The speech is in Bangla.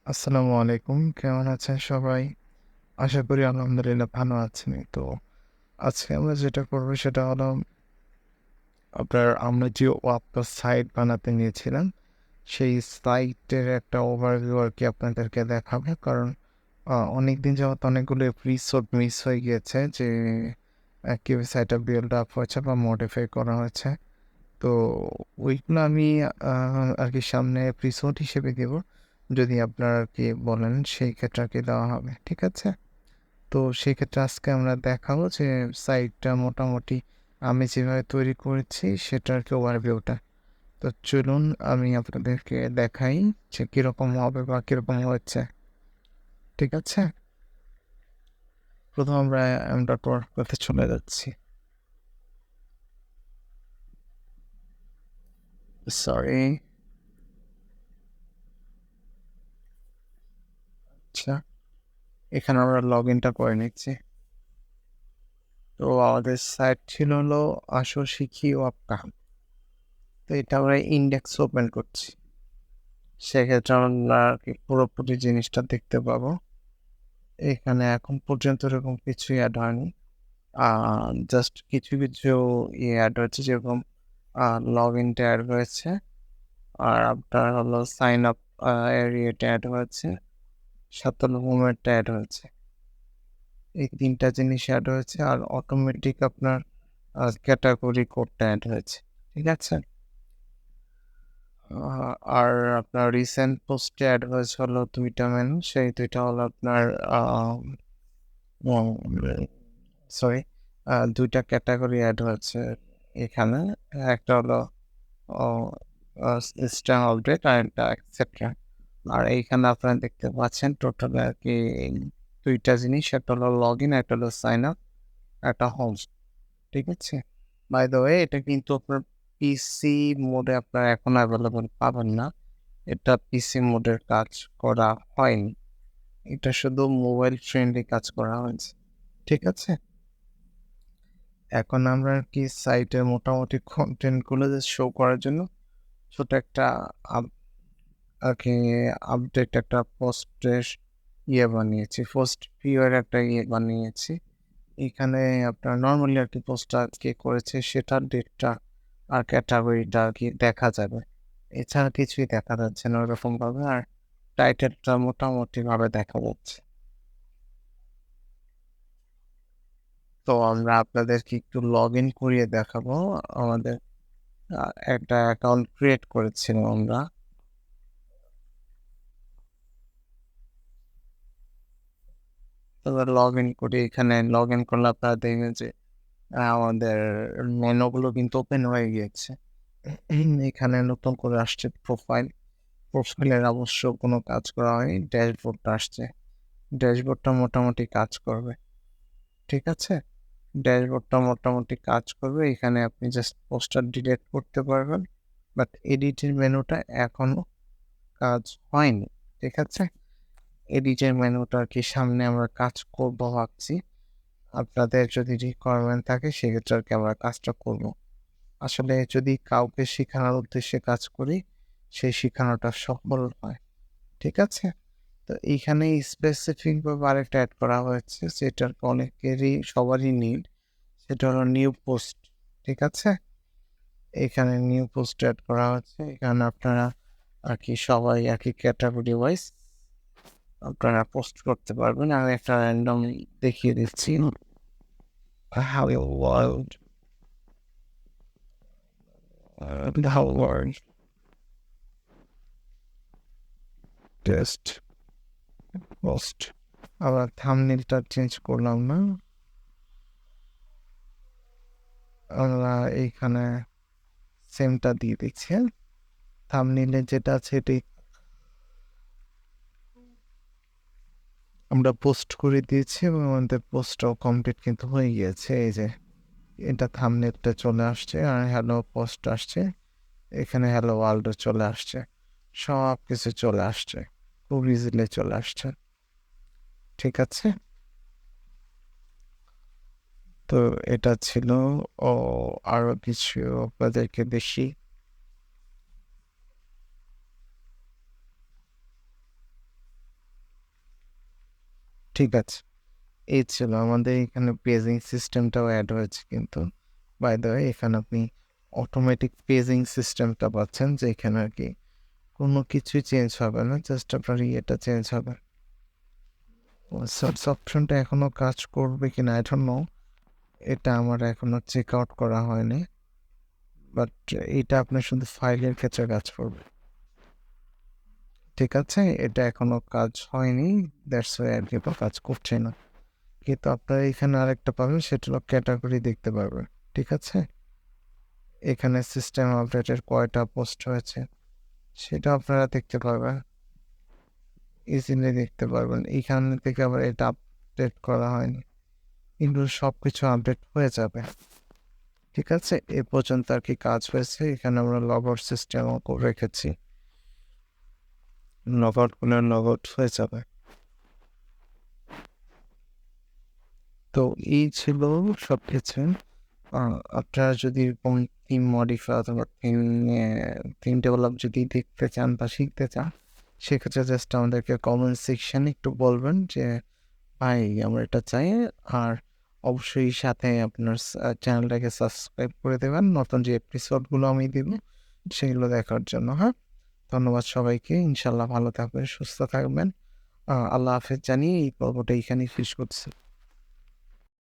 আসসালামু আলাইকুম। কেমন আছেন সবাই? আশা করি আলহামদুলিল্লাহ ভালো আছেন। তো আজকে আমরা যেটা করব সেটা হলো আমরা যে ওয়াপকা সাইট বানাতে নিয়েছিলাম, সেই সাইটের একটা ওভারভিউ আরকি আপনাদেরকে দেখাবো। কারণ অনেকদিন যাবত অনেকগুলো এপিসোড মিস হয়ে গিয়েছে যে কিভাবে সাইটটা বিল্ড আপ হয়েছে বা মডিফাই করা হয়েছে। তো ওইগুলো আমি আরকি সামনে এপিসোড হিসেবে দেব। যদি আপনারা আরকি বলেন সেই ক্ষেত্রে আরকি দেওয়া হবে। ঠিক আছে? তো সেক্ষেত্রে আজকে আমরা দেখাবো যে সাইটটা মোটামুটি আমি যেভাবে তৈরি করেছি সেটার কি ওভারভিউটা। তো চলুন আমি আপনাদেরকে দেখাই যে কীরকম হবে বা কীরকম হচ্ছে। ঠিক আছে? প্রথম আমরা m.work-তে চলে যাচ্ছি। সরি। আচ্ছা, এখানে আমরা লগইনটা করে নিচ্ছি। তো আমাদের সাইট ছিল হলো আসো শিখি ওয়াপকা। তো এটা আমরা ইন্ডেক্স ওপেন করছি। সেক্ষেত্রে আমরা আরকি পুরোপুরি জিনিসটা দেখতে পাবো। এখানে এখন পর্যন্ত এরকম কিছুই এড হয়নি। জাস্ট কিছু এড হয়েছে, যেরকম লগইনটা এড হয়েছে। আর আপনার হলো সাইন আপ এরিয়াটা এড হয়েছে। ৭ রকমেরটা এড হয়েছে। এই ৩ টা জিনিস এড হয়েছে। আর অটোমেটিক আপনার ক্যাটাগরি কোডটা এড হয়েছে। ঠিক আছে? আর আপনার রিসেন্ট পোস্টে এড হয়েছে হলো ২ টা মেনু। সেই ২ টা হলো আপনার সরি ২ টা ক্যাটাগরি এড হয়েছে এখানে। একটা হলো অ আ সিস্টেম আপডেট আর একটা এটসেট্রা। আর এইখানে আপনারা দেখতে পাচ্ছেন টোটাল আরকি ২ টা জিনিস। একটা হলো লগইন, একটা হলো সাইন আপ, একটা হোম। ঠিক আছে? বাই দ্য ওয়ে এটা কিন্তু আপনার পিসি মোডে আপনারা এখন এভেইলেবল পাবেন না। এটা পিসি মোডের কাজ করা হয়নি। এটা শুধু মোবাইল ফ্রেন্ডলি কাজ করা হয়েছে। ঠিক আছে? এখন আমরা আরকি সাইটে মোটামুটি কনটেন্টগুলো জাস্ট শো করার জন্য ছোট একটা আপ আরকি আপডেট একটা পোস্টের বানিয়েছি। পোস্ট ভিউ এর একটা বানিয়েছি। এখানে আপনার নরমালি আরকি পোস্টটা আজকে করেছে সেটার ডেটটা আর ক্যাটাগরিটা আরকি দেখা যাবে। এছাড়া কিছুই দেখা যাচ্ছে না ওরকমভাবে। আর টাইটেলটা মোটামুটিভাবে দেখা যাচ্ছে। তো আমরা আপনাদেরকে একটু লগইন করিয়ে দেখাবো। আমাদের একটা অ্যাকাউন্ট ক্রিয়েট করেছিলাম আমরা। এবার লগইন করি। এখানে লগইন করলে আপনারা দেখবেন যে আমাদের মেনুগুলো কিন্তু ওপেন হয়ে গিয়েছে। এখানে নতুন করে আসছে প্রোফাইল। প্রোফাইলের অবশ্য কোনো কাজ করা হয়নি। ড্যাশবোর্ডটা আসছে। ড্যাশবোর্ডটা মোটামুটি কাজ করবে। ঠিক আছে? ড্যাশবোর্ডটা মোটামুটি কাজ করবে। এখানে আপনি জাস্ট পোস্টার ডিলিট করতে পারবেন। বাট এডিটের মেনুটা এখনো কাজ হয়নি। ঠিক আছে? এডিটের মেনুটা আরকি সামনে আমরা কাজ করব ভাবছি। আপনাদের যদি রিকোয়ারমেন্ট থাকে সেক্ষেত্রে আরকি আমরা কাজটা করব। আসলে যদি কাউকে শিখানোর উদ্দেশ্যে কাজ করি, সেই শিখানোটা সফল হয়। ঠিক আছে? তো এইখানে স্পেসিফিক ভাবে আরেকটা এড করা হয়েছে যেটার অনেকেরই সবারই নিড। সেটা হলো নিউ পোস্ট। ঠিক আছে? এখানে নিউ পোস্ট এড করা হচ্ছে। এখানে আপনারা আরকি সবাই আরকি ক্যাটেগরি ওয়াইজ আপনারা পোস্ট করতে পারবেন। আমি একটা র‍্যান্ডম দেখিয়ে দিচ্ছি। How it world how it world test post. আবার থাম্বনেইলটা চেঞ্জ করলাম না। আমরা এইখানে সেমটা দিয়ে দিচ্ছি। থাম্বনেইলে যেটা আছে এটাই আমরা পোস্ট করে দিয়েছি এবং আমাদের পোস্টটাও কমপ্লিট কিন্তু হয়ে গিয়েছে। এই যে এটা থাম্বনেইলটা চলে আসছে আর হ্যালো পোস্ট আসছে। এখানে হ্যালো ওয়ার্ল্ডও চলে আসছে। সব কিছু চলে আসছে। খুব ইজিলি চলে আসছে। ঠিক আছে? তো এটা ছিল ও আরো কিছু আপনাদেরকে দেখি। ঠিক আছে, এই ছিল আমাদের এখানে পেজিং সিস্টেমটাও অ্যাড হয়েছে কিন্তু বাই দ্য ওয়ে এখানে আপনি অটোমেটিক পেজিং সিস্টেমটা পাচ্ছেন, যে এখানে আর কি কোনো কিছুই চেঞ্জ হবে না, জাস্ট আপনার ইয়েটা চেঞ্জ হবে। সার্চ অপশনটা এখনও কাজ করবে কিনা আই ডোন্ট নো, এটা আমার এখনও চেক আউট করা হয়নি, বাট এটা আপনার শুধু ফাইলের ক্ষেত্রে কাজ করবে। ঠিক আছে, এটা এখনও কাজ হয়নি, দ্যাটস ওয়াই আর কি কাজ করছে না। কিন্তু আপনারা এখানে আরেকটা পাবেন, সেটা হলো ক্যাটাগরি দেখতে পারবেন। ঠিক আছে, এখানে সিস্টেম আপডেটের কয়টা পোস্ট হয়েছে সেটা আপনারা দেখতে পারবেন, ইজিলি দেখতে পারবেন। এইখান থেকে আবার এটা আপডেট করা হয়নি, কিন্তু সব কিছু আপডেট হয়ে যাবে। ঠিক আছে, এ পর্যন্ত আর কি কাজ হয়েছে। এখানে আমরা লগ আউট সিস্টেমও করে রেখেছি, লগ আউট করলে লগ আউট হয়ে যাবে। তো এই ছিল সব কিছু। আপনারা যদি এরকম থিম মডিফাই অথবা থিম ডেভেলপ যদি দেখতে চান বা শিখতে চান, সেক্ষেত্রে জাস্ট আমাদেরকে কমেন্ট সেকশানে একটু বলবেন যে ভাই আমরা এটা চাই। আর অবশ্যই সাথে আপনার চ্যানেলটাকে সাবস্ক্রাইব করে দেবেন, নতুন যে এপিসোডগুলো আমি দেব সেগুলো দেখার জন্য। হ্যাঁ, ধন্যবাদ সবাইকে। ইনশাল্লাহ ভালো থাকবেন, সুস্থ থাকবেন। আল্লাহ হাফেজ জানিয়ে এই পর্বটা এখানেই শেষ করছি।